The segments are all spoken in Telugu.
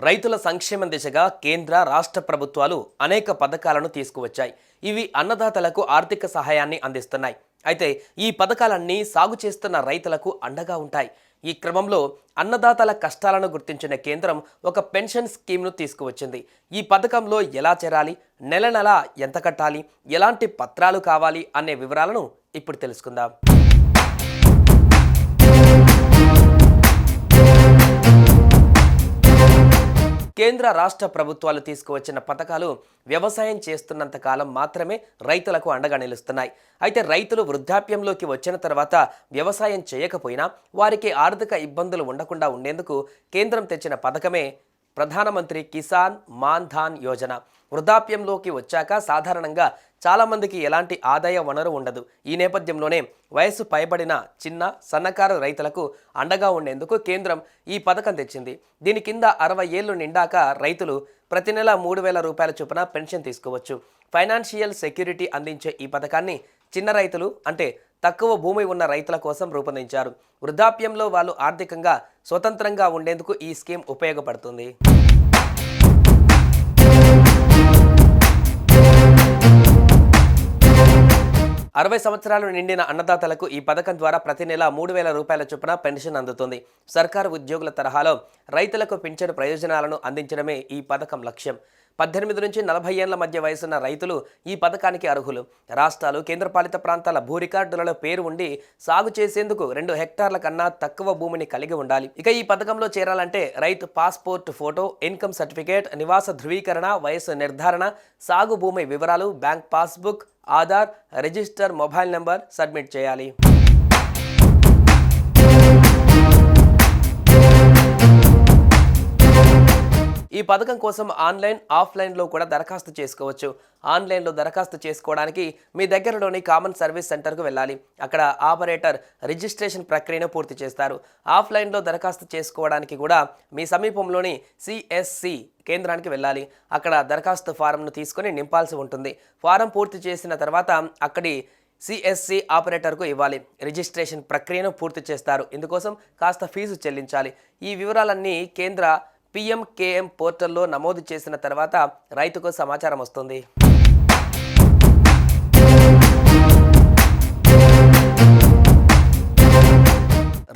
రైతుల సంక్షేమం దిశగా కేంద్ర రాష్ట్ర ప్రభుత్వాలు అనేక పథకాలను తీసుకువచ్చాయి. ఇవి అన్నదాతలకు ఆర్థిక సహాయాన్ని అందిస్తున్నాయి. అయితే ఈ పథకాలన్నీ సాగు చేస్తున్న రైతులకు అండగా ఉంటాయి. ఈ క్రమంలో అన్నదాతల కష్టాలను గుర్తించిన కేంద్రం ఒక పెన్షన్ స్కీమ్ను తీసుకువచ్చింది. ఈ పథకంలో ఎలా చేరాలి, నెల నెల ఎంత కట్టాలి, ఎలాంటి పత్రాలు కావాలి అనే వివరాలను ఇప్పుడు తెలుసుకుందాం. కేంద్ర రాష్ట్ర ప్రభుత్వాలు తీసుకువచ్చిన పథకాలు వ్యవసాయం చేస్తున్నంత కాలం మాత్రమే రైతులకు అండగా నిలుస్తున్నాయి. అయితే రైతులు వృద్ధాప్యంలోకి వచ్చిన తర్వాత వ్యవసాయం చేయకపోయినా వారికి ఆర్థిక ఇబ్బందులు ఉండకుండా ఉండేందుకు కేంద్రం తెచ్చిన పథకమే ప్రధానమంత్రి కిసాన్ మాన్ ధాన్ యోజన. వృద్ధాప్యంలోకి వచ్చాక సాధారణంగా చాలామందికి ఎలాంటి ఆదాయ వనరు ఉండదు. ఈ నేపథ్యంలోనే వయసు పైబడిన చిన్న సన్నకారు రైతులకు అండగా ఉండేందుకు కేంద్రం ఈ పథకం తెచ్చింది. దీని కింద 60 ఏళ్లు నిండాక రైతులు ప్రతి నెల 3,000 రూపాయల చొప్పున పెన్షన్ తీసుకోవచ్చు. ఫైనాన్షియల్ సెక్యూరిటీ అందించే ఈ పథకాన్ని చిన్న రైతులు అంటే తక్కువ భూమి ఉన్న రైతుల కోసం రూపొందించారు. వృద్ధాప్యంలో వాళ్ళు ఆర్థికంగా స్వతంత్రంగా ఉండేందుకు ఈ స్కీమ్ ఉపయోగపడుతుంది. అరవై సంవత్సరాలు నిండిన అన్నదాతలకు ఈ పథకం ద్వారా ప్రతి నెల 3,000 రూపాయల చొప్పున పెన్షన్ అందుతుంది. సర్కారు ఉద్యోగుల తరహాలో రైతులకు పింఛను ప్రయోజనాలను అందించడమే ఈ పథకం లక్ష్యం. 18 నుంచి 40 ఏళ్ల మధ్య వయసున్న రైతులు ఈ పథకానికి అర్హులు. రాష్ట్రాలు, కేంద్రపాలిత ప్రాంతాల భూ రికార్డులలో పేరు ఉండి సాగు చేసేందుకు 2 హెక్టార్ల కన్నా తక్కువ భూమిని కలిగి ఉండాలి. ఇక ఈ పథకంలో చేరాలంటే రైతు పాస్పోర్ట్ ఫోటో, ఇన్కమ్ సర్టిఫికేట్, నివాస ధృవీకరణ, వయసు నిర్ధారణ, సాగు భూమి వివరాలు, bank passbook, Aadhaar, register mobile number submit చేయాలి. ఈ పథకం కోసం ఆన్లైన్, ఆఫ్లైన్లో కూడా దరఖాస్తు చేసుకోవచ్చు. ఆన్లైన్లో దరఖాస్తు చేసుకోవడానికి మీ దగ్గరలోని కామన్ సర్వీస్ సెంటర్కు వెళ్ళాలి. అక్కడ ఆపరేటర్ రిజిస్ట్రేషన్ ప్రక్రియను పూర్తి చేస్తారు. ఆఫ్లైన్లో దరఖాస్తు చేసుకోవడానికి కూడా మీ సమీపంలోని సిఎస్సి కేంద్రానికి వెళ్ళాలి. అక్కడ దరఖాస్తు ఫారంను తీసుకొని నింపాల్సి ఉంటుంది. ఫారం పూర్తి చేసిన తర్వాత అక్కడి సిఎస్సి ఆపరేటర్కు ఇవ్వాలి. రిజిస్ట్రేషన్ ప్రక్రియను పూర్తి చేస్తారు. ఇందుకోసం కాస్త ఫీజు చెల్లించాలి. ఈ వివరాలన్నీ కేంద్ర PMKM పోర్టల్లో నమోదు చేసిన తర్వాత రైతుకు సమాచారం వస్తుంది.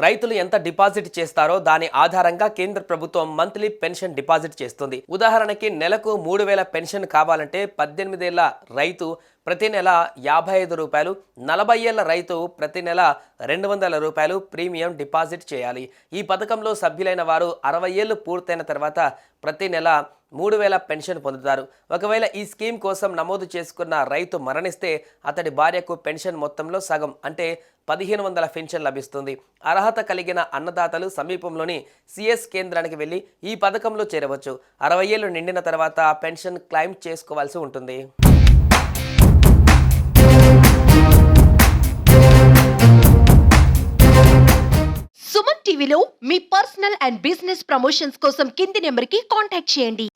రైతులు ఎంత డిపాజిట్ చేస్తారో దాని ఆధారంగా కేంద్ర ప్రభుత్వం మంత్లీ పెన్షన్ డిపాజిట్ చేస్తుంది. ఉదాహరణకి నెలకు 3,000 పెన్షన్ కావాలంటే 18 ఏళ్ల రైతు ప్రతి నెల 55 రూపాయలు, 40 ఏళ్ల రైతు ప్రతి నెల 200 రూపాయలు ప్రీమియం డిపాజిట్ చేయాలి. ఈ పథకంలో సభ్యులైన వారు 60 ఏళ్లు పూర్తయిన తర్వాత ప్రతి నెల 3,000 పెన్షన్ పొందుతారు. ఒకవేళ ఈ స్కీమ్ కోసం నమోదు చేసుకున్న రైతు మరణిస్తే అతడి భార్యకు పెన్షన్ మొత్తంలో సగం అంటే 1,500 పెన్షన్ లభిస్తుంది. అర్హత కలిగిన అన్నదాతలు సమీపంలోని సిఎస్ కేంద్రానికి వెళ్ళి ఈ పథకంలో చేరవచ్చు. 60 ఏళ్లు నిండిన తర్వాత పెన్షన్ క్లెయిమ్ చేసుకోవాల్సి ఉంటుంది. సుమన్ టీవీలో మీ పర్సనల్ అండ్ బిజినెస్ ప్రమోషన్స్ కోసం కింది నెంబర్కి కాంటాక్ట్ చేయండి.